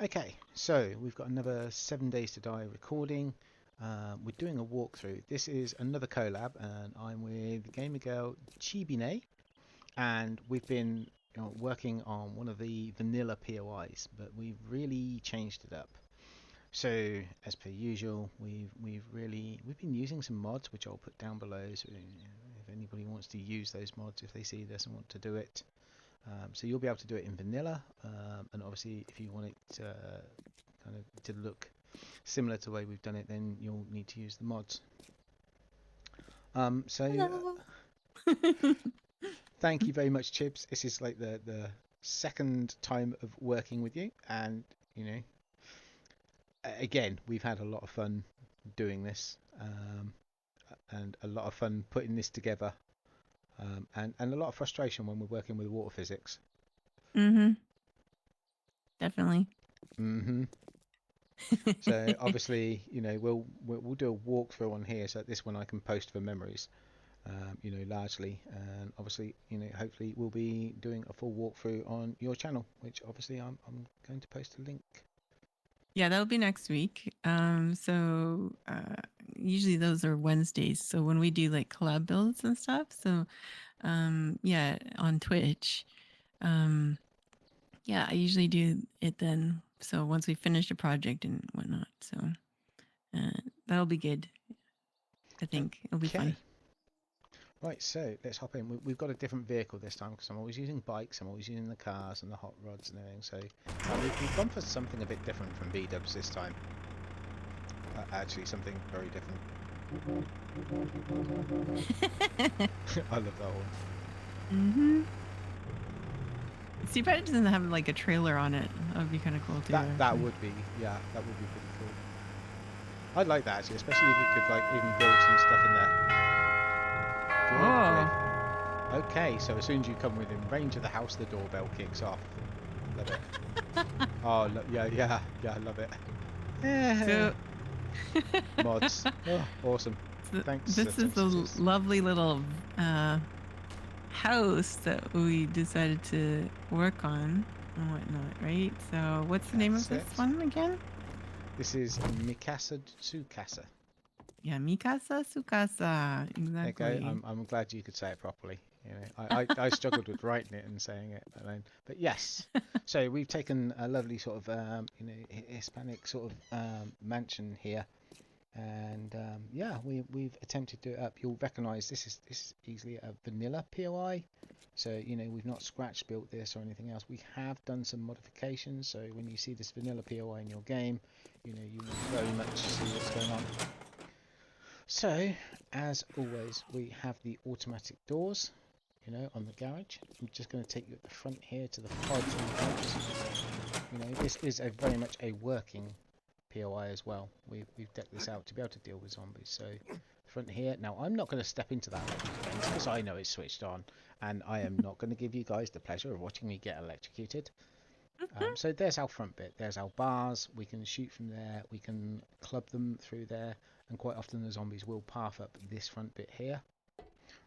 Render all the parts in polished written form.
Okay, so we've got another 7 days to die recording. We're doing a walkthrough. This is another collab, and I'm with GamerGirlChibinee, and we've been working on one of the vanilla POIs, but we've really changed it up. So, as per usual, we've been using some mods, which I'll put down below. So, if anybody wants to use those mods, if they see this and want to do it, so you'll be able to do it in vanilla, and obviously if you want it kind of to look similar to the way we've done it, then you'll need to use the mods. So Hello. thank you very much, Chibs. This is like the second time of working with you, and you know, again, we've had a lot of fun doing this, and a lot of fun putting this together, and a lot of frustration when we're working with water physics. Mm-hmm. Definitely. hmm So obviously, we'll do a walkthrough on here, so that this one I can post for memories, largely, and obviously, hopefully we'll be doing a full walkthrough on your channel, which obviously I'm going to post a link. Yeah, that'll be next week. Usually those are Wednesdays. So when we do like collab builds and stuff, so yeah, on Twitch. Um, yeah, I usually do it then. So once we finish the project and whatnot. So uh, that'll be good. I think it'll be fun. Okay, right, so let's hop in. We've got a different vehicle this time because I'm always using bikes, I'm always using the cars and the hot rods and everything. So we've gone for something a bit different from B-dubs this time. Actually, something very different. I love that one. Mm-hmm. See, but it doesn't have like a trailer on it. That would be kind of cool too, That actually. would be, yeah, that would be pretty cool. I'd like that actually, especially if you could like even build some stuff in there. Good grief. Oh, Okay, so as soon as you come within range of the house, the doorbell kicks off. Love it. Oh, yeah, yeah, yeah, I love it. Yeah. so Mods. Oh, awesome. Thanks, this is thanks, the Tiz. lovely little uh, house that we decided to work on and whatnot, right? So, what's the name of That's this it. one again? This is Mikasa Tsukasa. Yeah, Mikasa Sukasa. There you go. Exactly. I'm glad you could say it properly. I struggled with writing it and saying it, but yes. So we've taken a lovely sort of Hispanic sort of mansion here, and yeah, we've attempted to do it up. You'll recognise this is easily a vanilla POI. So we've not scratch built this or anything else. We have done some modifications. So when you see this vanilla POI in your game, you will very much see what's going on. So, as always, we have the automatic doors, on the garage. I'm just going to take you at the front here to the fighting points. This is very much a working POI as well. We've decked this out to be able to deal with zombies. So, front here. Now, I'm not going to step into that electric fence because I know it's switched on, and I am not going to give you guys the pleasure of watching me get electrocuted. So there's our front bit. There's our bars. We can shoot from there. We can club them through there. And quite often the zombies will path up this front bit here,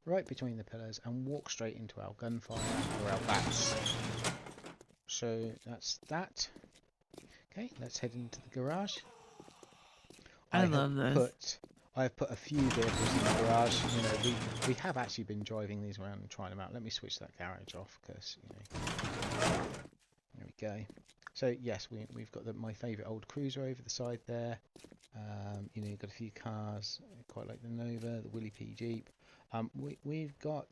right between the pillars, and walk straight into our gunfire or our bats. So that's that. Okay, let's head into the garage. I I have love this. put a few vehicles in the garage. We have actually been driving these around and trying them out. Let me switch that garage off because there we go. So yes, we've got my favourite old cruiser over the side there. You've got a few cars, quite like the Nova, the Willy P Jeep. We've got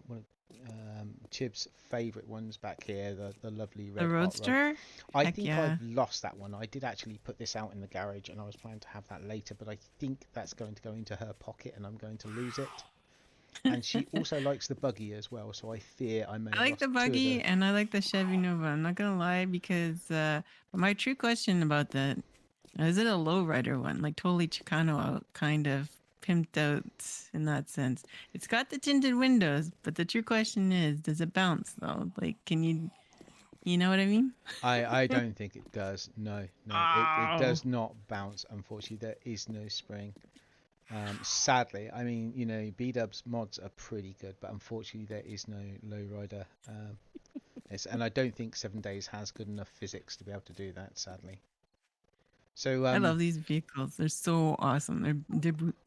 one of Chib's favourite ones back here, the lovely The red hot rod. Roadster? I Heck think yeah. I've lost that one. I did actually put this out in the garage, and I was planning to have that later, but I think that's going to go into her pocket, and I'm going to lose it. And she also likes the buggy as well, so I fear I may I have like the lost two of the. buggy and I like the Chevy Nova. I'm not gonna lie because but my true question about that is it a lowrider one, like totally Chicano out, kind of pimped out in that sense. It's got the tinted windows, but the true question is, does it bounce though? Like, can you know what I mean? I don't think it does. No, no, it Oh, does not bounce. Unfortunately, there is no spring. Sadly, I mean, B Dub's mods are pretty good, but unfortunately, there is no lowrider And I don't think 7 days has good enough physics to be able to do that, sadly. So I love these vehicles. They're so awesome.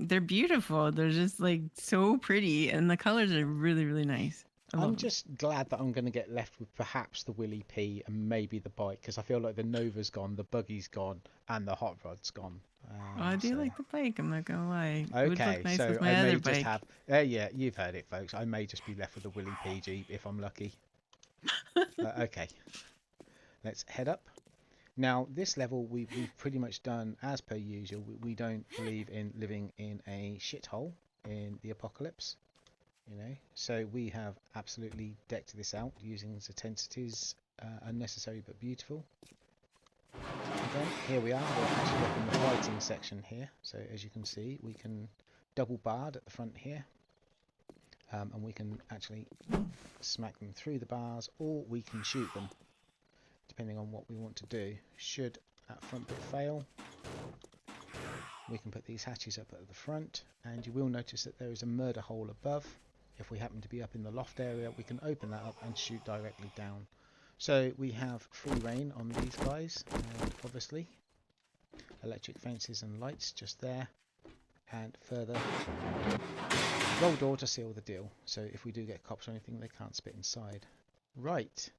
They're beautiful. They're just like so pretty, and the colors are really really nice. I love I'm them. just glad that I'm going to get left with perhaps the Willy P and maybe the bike, because I feel like the Nova's gone, the buggy's gone, and the hot rod's gone. Oh, I do So like the bike. I'm not gonna lie. It would look okay, nice so with I my other may just bike. have yeah, you've heard it, folks. I may just be left with the Willy P Jeep if I'm lucky. Okay, let's head up. Now, this level we've pretty much done as per usual. We don't believe in living in a shithole in the apocalypse, you know. So we have absolutely decked this out using the intensities, unnecessary but beautiful. Again, here we are. We're actually up in the fighting section here. So as you can see, we can double barred at the front here, and we can actually smack them through the bars, or we can shoot them, depending on what we want to do. Should that front bit fail, we can put these hatches up at the front, and you will notice that there is a murder hole above. If we happen to be up in the loft area, we can open that up and shoot directly down. So we have free reign on these guys, and obviously electric fences and lights just there, and further roll door to seal the deal. So if we do get cops or anything, they can't spit inside. Right.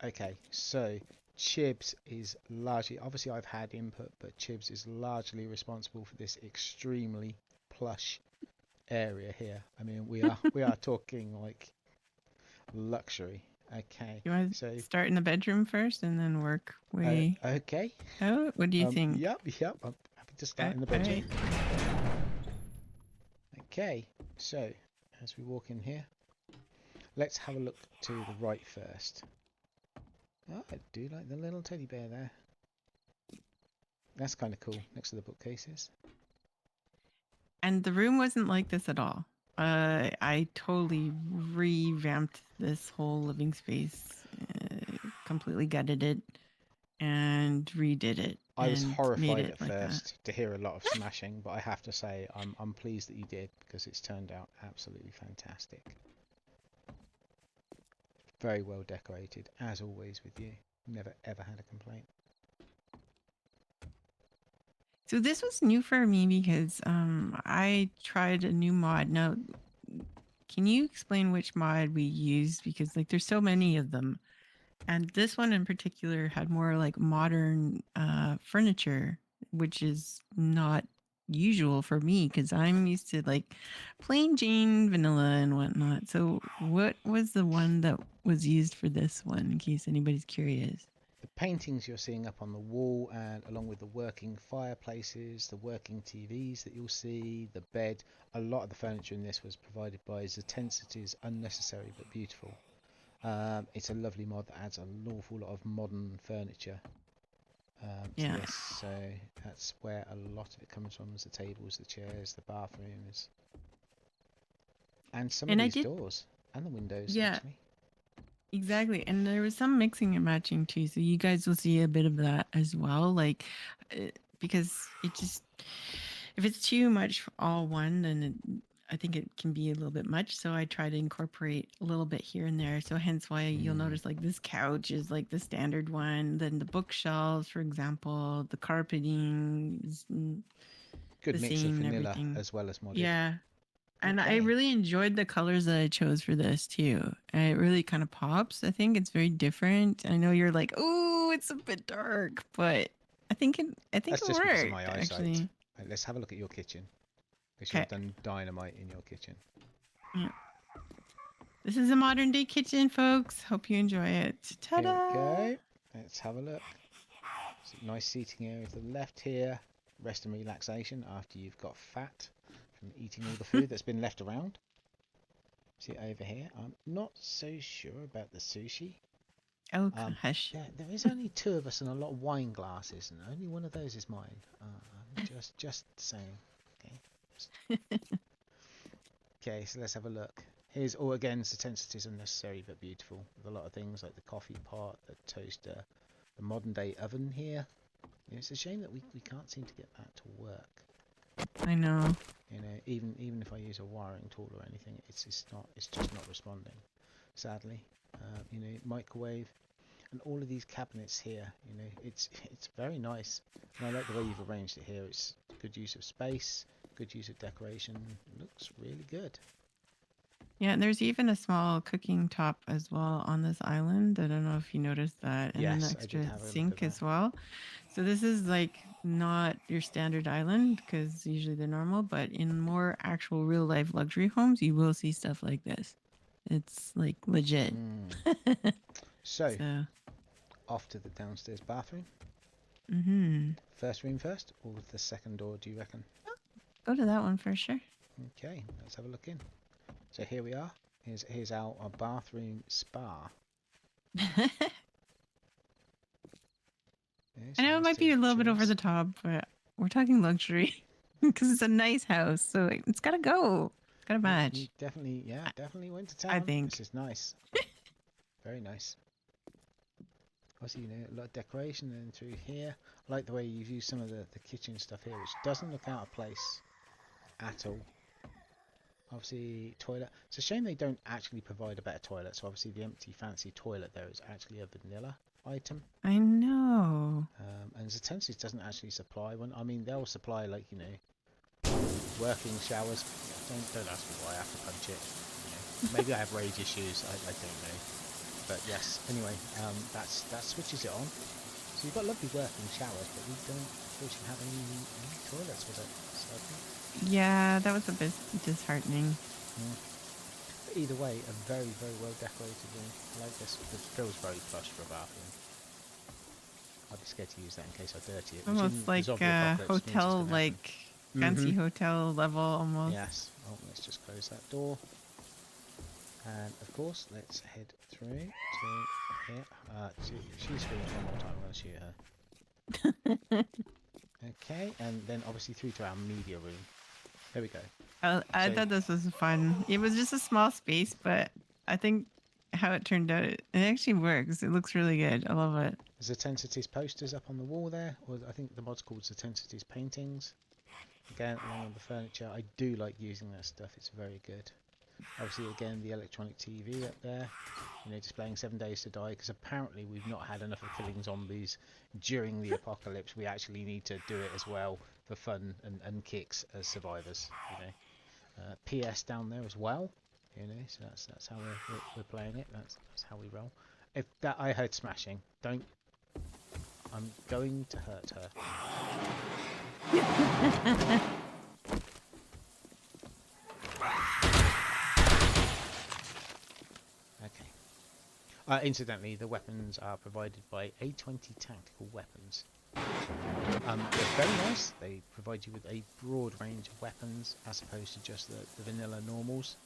Okay, so Chibs is largely, obviously I've had input, but Chibs is largely responsible for this extremely plush area here. I mean, we are talking like luxury. Okay, You want so to start in the bedroom first and then work way okay, out? What do you think? yep, I'm happy to start in the All bedroom. right. Okay, so as we walk in here, let's have a look to the right first. Oh, I do like the little teddy bear there. That's kind of cool, next to the bookcases. And the room wasn't like this at all. I totally revamped this whole living space, completely gutted it, and redid it, I was and made horrified it at like that. first to hear a lot of smashing, but I have to say I'm pleased that you did, because it's turned out absolutely fantastic. Very well decorated, as always with you. Never ever had a complaint. So this was new for me because I tried a new mod. Now, can you explain which mod we used? Because like there's so many of them. And this one in particular had more like modern furniture, which is not usual for me because I'm used to like plain Jane vanilla and whatnot. So, what was the one that was used for this one, in case anybody's curious? The paintings you're seeing up on the wall, and along with the working fireplaces, the working TVs that you'll see, the bed, a lot of the furniture in this was provided by Zentensity's Unnecessary But Beautiful. It's a lovely mod that adds an awful lot of modern furniture to Yeah. this, so that's where a lot of it comes from, is the tables, the chairs, the bathrooms, and some of And I these did, doors, and the windows, yeah, actually. exactly. And there was some mixing and matching too. So, you guys will see a bit of that as well. Like, because it just, if it's too much all one, then I think it can be a little bit much. So I try to incorporate a little bit here and there. So hence why you'll notice like this couch is like the standard one. Then the bookshelves, for example, the carpeting is Good the mix of same and vanilla everything. as well as modded. Yeah. And I Okay. really enjoyed the colors that I chose for this too. And it really kind of pops. I think it's very different. I know you're like, oh, it's a bit dark, but I think That's it just because of my worked eyesight. actually. Right, let's have a look at your kitchen, because you've Okay. done dynamite in your kitchen. Yeah. This is a modern day kitchen, folks. Hope you enjoy it. Here we Ta-da! go. Let's have a look. So nice seating area to the left here. Rest and relaxation after you've got fat from eating all the food that's been left around. See over here. I'm not so sure about the sushi. Oh, Um, hush. there is only two of us and a lot of wine glasses, and only one of those is mine. I'm just saying. Okay. Okay, so let's have a look. Here's all again, intensities unnecessary but beautiful. With a lot of things like the coffee pot, the toaster, the modern day oven here. It's a shame that we can't seem to get that to work. I know. You know, even if I use a wiring tool or anything, it's just not responding, sadly. you know, microwave, and all of these cabinets here. You know, it's very nice, and I like the way you've arranged it here. It's good use of space, good use of decoration. It looks really good. Yeah, and there's even a small cooking top as well on this island. I don't know if you noticed that. And an Yes, I did extra have a look at sink that. as well. So this is like not your standard island because usually they're normal, but in more actual real life luxury homes, you will see stuff like this. It's like legit. Mm. So, So, off to the downstairs bathroom. mm-hmm. First room first, or the second door, do you reckon? Go to that one for sure. Okay, let's have a look in. So here we are. Here's our bathroom spa. Yeah, I so know it nice might be a little bit over chairs. the top, but we're talking luxury because it's a nice house, so it's gotta go. It's gotta Yeah, you match. definitely, I, definitely went to I town. This think. is nice. Very nice. Obviously, you know, a lot of decoration and through here. I like the way you've used some of the kitchen stuff here, which doesn't look out of place at all. Obviously, toilet. It's a shame they don't actually provide a better toilet. So obviously, the empty fancy toilet there is actually a vanilla item. I know. And Zatensis doesn't actually supply one. I mean, they'll supply like working showers. Don't ask me why I have to punch it. You know, maybe I have rage issues. I don't know. But yes. Anyway, that switches it on. So you've got lovely working showers, but we don't unfortunately have any toilets with it. So I think. Yeah, that was a bit disheartening. Yeah. But either way, a very well decorated room. I like this. It feels very plush for a bathroom. I'd be scared to use that in case I dirty it, which Almost in the like zombie apocalypse means it's hotel, going to happen. like fancy Mm-hmm. hotel level almost. Yes. Oh, let's just close that door. And of course, let's head through to here. She screams one more time. I'm going to shoot her. Okay, and then obviously through to our media room. There we go. I So thought this was fun. It was just a small space, but I think how it turned out, it actually works. It looks really good. I love it. there's Zatensity's posters up on the wall there, or I think the mod's called Zatensity's paintings. Again, along with the furniture, I do like using that stuff. It's very good. Obviously, again, the electronic TV up there, you know, displaying 7 Days to Die, because apparently we've not had enough of killing zombies during the apocalypse. We actually need to do it as well for fun and kicks as survivors, you know. PS down there as well, you know, so that's how we're playing it. That's how we roll. If that I heard smashing, don't. I'm going to hurt her. Okay. Incidentally, the weapons are provided by A20 Tactical Weapons. They're very nice. They provide you with a broad range of weapons as opposed to just the vanilla normals.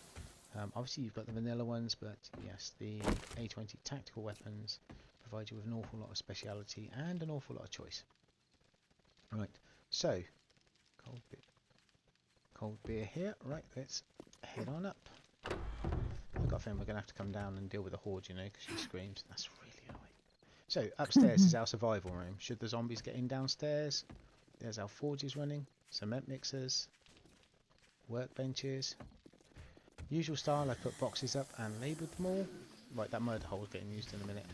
Obviously, you've got the vanilla ones, but yes, the A20 Tactical Weapons provide you with an awful lot of speciality and an awful lot of choice. Right, so cold beer here. Right, let's head on up. I've got a feeling we're going to have to come down and deal with the horde, you know, because she screams. That's really annoying. So upstairs is our survival room. Should the zombies get in downstairs, there's our forges running, cement mixers, workbenches. Usual style, I put boxes up and labelled them all. Right, that murder hole is getting used in a minute.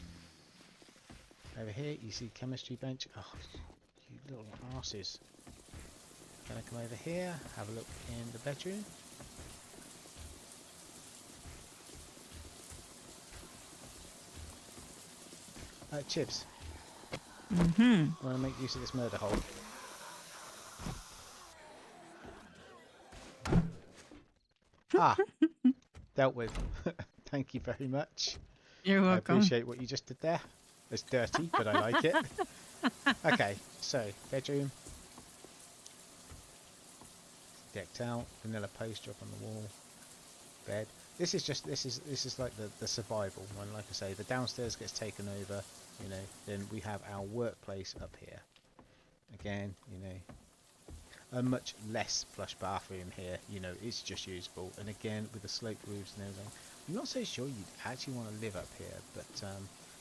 Over here you see chemistry bench. Oh, you little arses. Gonna come over here, have a look in the bedroom. Chibs, Mm-hmm. I want to make use of this murder hole. Ah, dealt with. Thank you very much. You're I welcome. appreciate what you just did there. It's dirty, but I like it. Okay, so bedroom. Decked out, vanilla poster up on the wall. Bed. This is like the survival one. Like I say, the downstairs gets taken over, you know, then we have our workplace up here. Again, you know, a much less plush bathroom here, you know, it's just usable. And again, with the sloped roofs and everything, I'm not so sure you'd actually want to live up here, but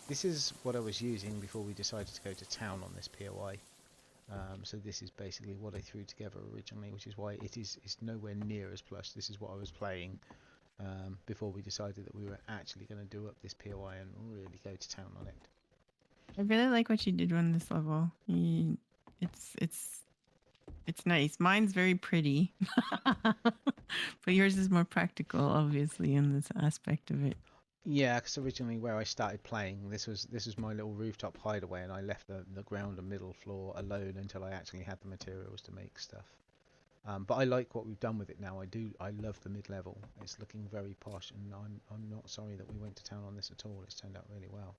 this is what I was using before we decided to go to town on this POI. So this is basically what I threw together originally, which is why it's nowhere near as plush. This is what I was playing before we decided that we were actually going to do up this POI and really go to town on it. I really like what you did on this level. It's it's nice. Mine's very pretty, but yours is more practical, obviously, in this aspect of it. Yeah, because originally where I started playing, this was my little rooftop hideaway, and I left the ground and middle floor alone until I actually had the materials to make stuff. But I like what we've done with it now. I love the mid level. It's looking very posh, and I'm not sorry that we went to town on this at all. It's turned out really well.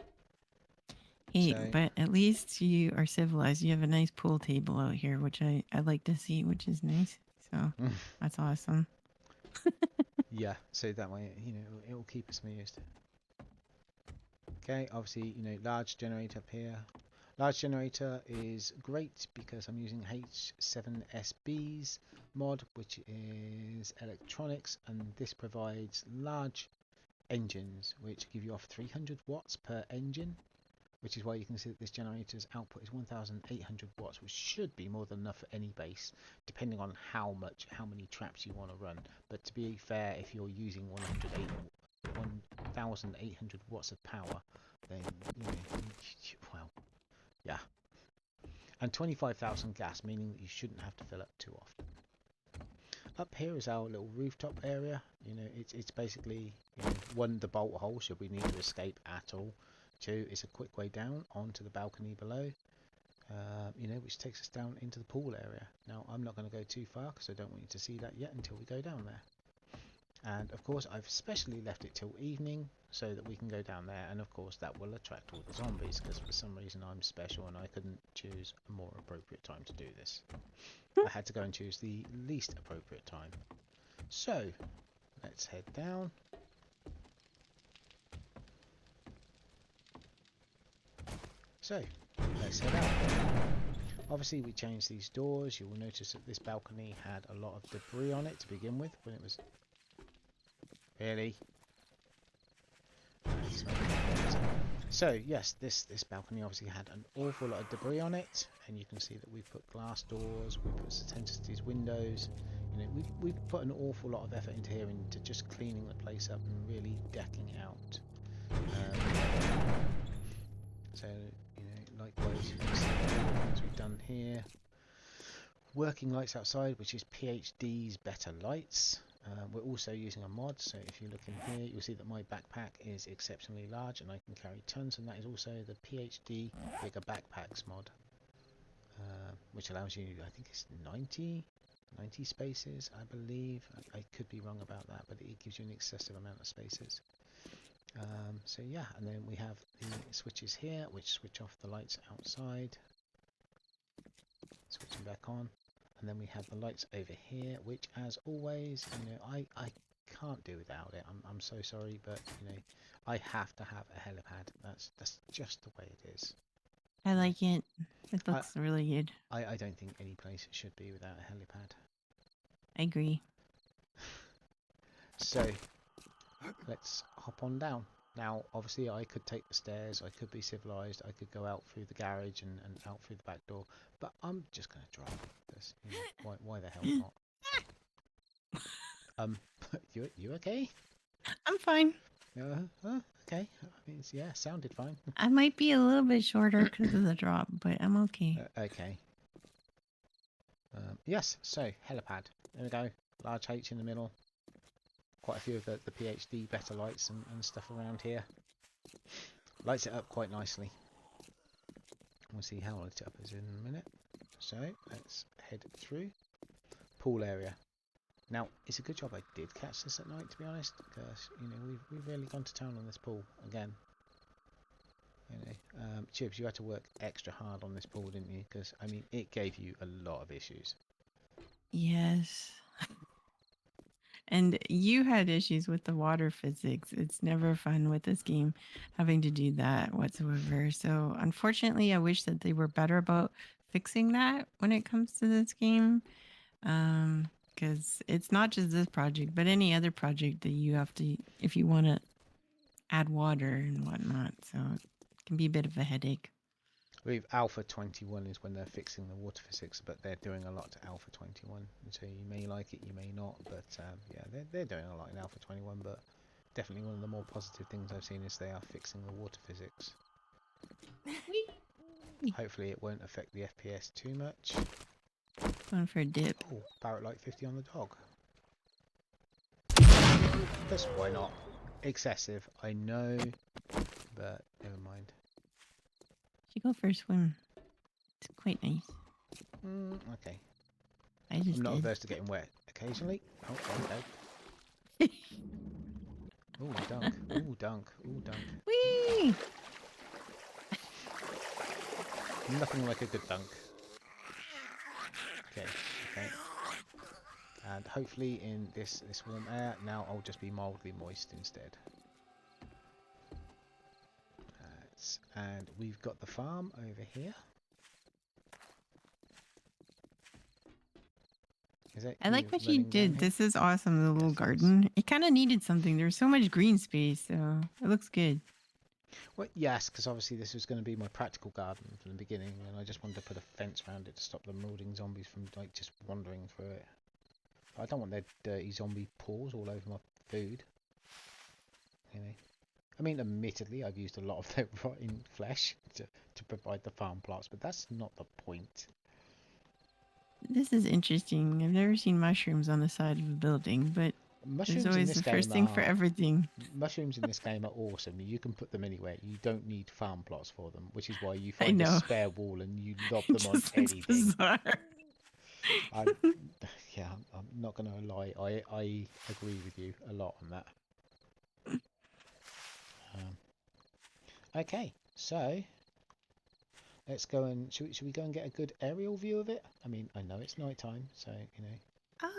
Hey, So but at least you are civilized. You have a nice pool table out here, which I like to see, which is nice. So that's awesome. yeah, so that way it will keep us amused. Okay, obviously large generator up here. Large generator is great because I'm using H7SB's mod, which is electronics, and this provides large engines which give you off 300 watts per engine, which is why you can see that this generator's output is 1800 watts, which should be more than enough for any base, depending on how many traps you want to run. But to be fair, if you're using 1800 watts of power, then well, yeah. And 25,000 gas, meaning that you shouldn't have to fill up too often. Up here is our little rooftop area. It's basically one, the bolt hole should we need to escape at all. Two, it's a quick way down onto the balcony below, which takes us down into the pool area. Now I'm not going to go too far because I don't want you to see that yet until we go down there. And of course I've specially left it till evening so that we can go down there, and of course that will attract all the zombies because for some reason I'm special and I couldn't choose a more appropriate time to do this. I had to go and choose the least appropriate time. So let's head down. So let's head out. Obviously we changed these doors. You will notice that this balcony had a lot of debris on it to begin with when it was... Really? So yes, this balcony obviously had an awful lot of debris on it, and you can see that we've put glass doors, we put Sententity's windows. We've put an awful lot of effort into here, into just cleaning the place up and really decking it out. So likewise, you can see all the things we've done here. Working lights outside, which is PhD's Better Lights. We're also using a mod, so if you look in here, you'll see that my backpack is exceptionally large and I can carry tons, and that is also the PhD Bigger Backpacks mod, which allows you, I think it's 90 spaces, I believe. I could be wrong about that, but it gives you an excessive amount of spaces. So yeah, and then we have the switches here, which switch off the lights outside, switch them back on. And then we have the lights over here, which, as always, I can't do without it. I'm so sorry, but I have to have a helipad. That's just the way it is. I like it. It looks really good. I don't think any place should be without a helipad. I agree. So let's hop on down. Now, obviously, I could take the stairs. I could be civilized. I could go out through the garage and out through the back door. But I'm just going to drive this. Why the hell not? You okay? I'm fine. Okay. I mean, yeah, sounded fine. I might be a little bit shorter because of the drop, but I'm okay. Okay. Yes, so helipad. There we go. Large H in the middle. Quite a few of the PhD Better Lights and stuff around here. Lights it up quite nicely. We'll see how lit it up is in a minute. So let's head through. Pool area. Now, it's a good job I did catch this at night, to be honest, because we've really gone to town on this pool again. Chibs, you had to work extra hard on this pool, didn't you? Because I mean, it gave you a lot of issues. Yes. And you had issues with the water physics. It's never fun with this game having to do that whatsoever. So, unfortunately, I wish that they were better about fixing that when it comes to this game. Because it's not just this project, but any other project that you have to, if you want to add water and whatnot. So, it can be a bit of a headache. I believe Alpha 21 is when they're fixing the water physics, but they're doing a lot to Alpha 21. So you may like it, you may not, but yeah, they're doing a lot in Alpha 21. But definitely one of the more positive things I've seen is they are fixing the water physics. Hopefully it won't affect the FPS too much. Going for a dip. Oh, Barrett Light 50 on the dog. Just why not? Excessive, I know, but never mind. Should go for a swim. It's quite nice. Okay. I just I'm not did. averse to getting wet occasionally. Oh, there we go. Ooh, dunk. Ooh, dunk. Ooh, dunk. Whee! Nothing like a good dunk. Okay, okay. And hopefully in this warm air, now I'll just be mildly moist instead. And we've got the farm over here. Is that I like what you running down did. here? This is awesome, the little Yes, it is. garden. It kind of needed something. There's so much green space, so it looks good. Well, yes, because obviously this was going to be my practical garden from the beginning, and I just wanted to put a fence around it to stop the marauding zombies from like just wandering through it. But I don't want their dirty zombie paws all over my food. You know. I mean, admittedly, I've used a lot of their rotten flesh to provide the farm plots, but that's not the point. This is interesting. I've never seen mushrooms on the side of a building, but there's Mushrooms in always this the first game thing for are everything. mushrooms in this game are awesome. You can put them anywhere. You don't need farm plots for them, which is why you I find a know. spare wall and you lob It them on just looks anything. bizarre. I, yeah, I'm not gonna lie. I agree with you a lot on that. Okay, so let's go and should we go and get a good aerial view of it? I mean, I know it's night time, so you know.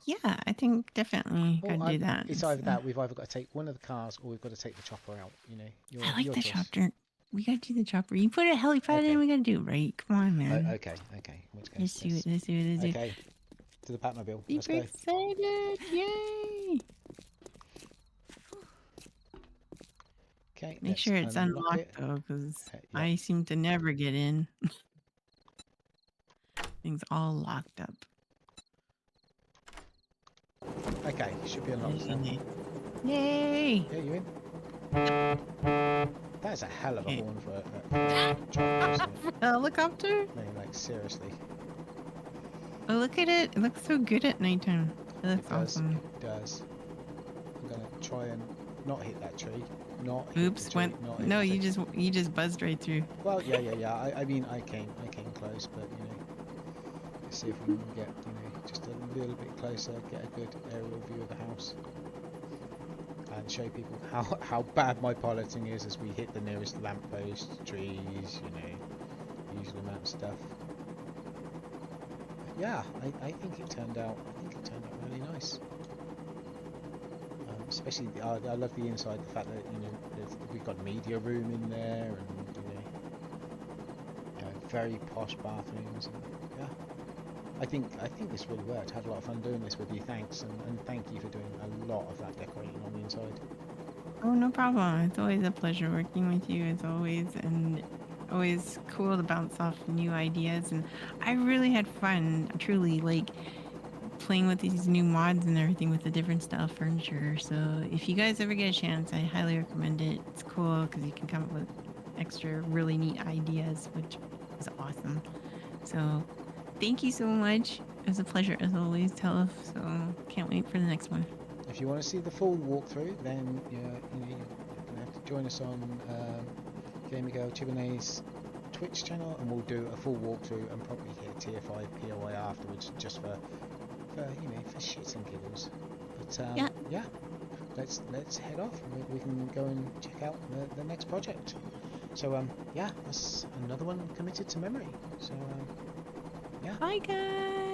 Yeah, I think definitely Well, gotta do that. it's either that we've either got to take one of the cars or we've got to take the chopper out. You know, I like your the choice. chopper. We gotta do the chopper. You put a helipad in, Okay. we gotta do it right. Come on, man. Okay. In which case, Let's do it. Let's do it. Let's do it. okay. To the Batmobile. Let's Super go. excited! Yay! Okay. Make Let's sure it's unlock unlocked it. though, because Yep. I seem to never get in. Things all locked up. Okay. Should be unlocked now. Yay! Yeah, you in? That's a hell of a Okay. horn for a chopper, isn't it? Helicopter? I mean, like seriously. Oh, look at it. It looks so good at nighttime. It looks awesome. It does. I'm gonna try and not hit that tree. Not hit Oops, the tree. went. Not hit No, the you tree. just buzzed right through. Well, yeah. I mean, I came close, but you know, let's see if we can get just a little bit closer, get a good aerial view of the house, and show people how bad my piloting is as we hit the nearest lamppost, trees, usual amount of stuff. But yeah, I think it turned out. Really nice. Especially, I love the inside. The fact that we've got media room in there, and very posh bathrooms. And, yeah, I think this really worked. Had a lot of fun doing this with you. Thanks, and thank you for doing a lot of that decorating on the inside. Oh, no problem. It's always a pleasure working with you, as always, and always cool to bounce off new ideas. And I really had fun, truly, like playing with these new mods and everything with the different style furniture. So if you guys ever get a chance, I highly recommend it. It's cool because you can come up with extra really neat ideas, which is awesome. So thank you so much. It was a pleasure as always, Telef. So can't wait for the next one. If you want to see the full walkthrough, then you're gonna have to join us on GamerGirlChibinee's Twitch channel, and we'll do a full walkthrough and probably hit tier 5 POI afterwards, just for shits and giggles. But yeah, let's head off. We can go and check out the next project. So yeah, that's another one committed to memory. So yeah. Bye guys.